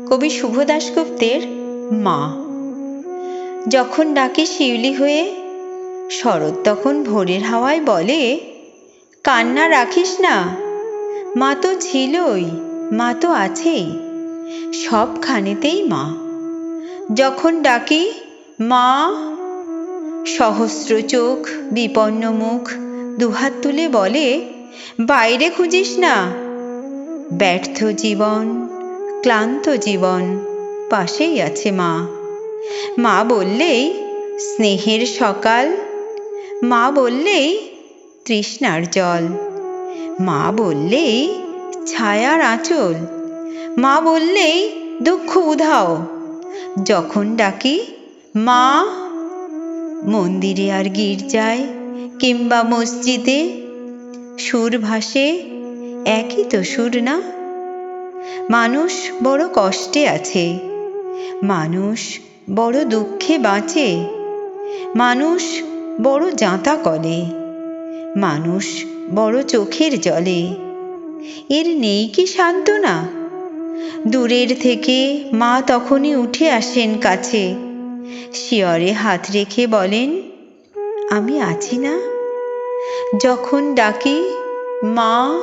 কবি শুভ দাশগুপ্তের মা। যখন ডাকে শিউলি হয়ে, শরৎ তখন ভোরের হাওয়ায় বলে, কান্না রাখিস না, মা তো ছিলই, মা তো আছেই, সবখানেতেই মা। যখন ডাকি মা, সহস্র চোখ বিপন্ন মুখ দুহাত তুলে বলে, বাইরে খুঁজিস না, ব্যর্থ জীবন ক্লান্ত জীবন পাশেই আছে মা। মা বললেই স্নেহের সকাল, মা বললেই তৃষ্ণার জল, মা বললেই ছায়ার আঁচল, মা বললেই দুঃখ উধাও। যখন ডাকি মা, মন্দিরে আর গির্জায় কিংবা মসজিদে সুর ভাসে, একই তো সুর না? মানুষ বড় কষ্টে আছে, মানুষ বড় দুঃখে বাঁচে, মানুষ বড় জাঁতা কলে, মানুষ বড় চোখের জলে। এর নেই কি সান্ত্বনা? দূরের থেকে মা তখনই উঠে আসেন কাছে, শিয়রে হাত রেখে বলেন, আমি আছি না? যখন ডাকি মা।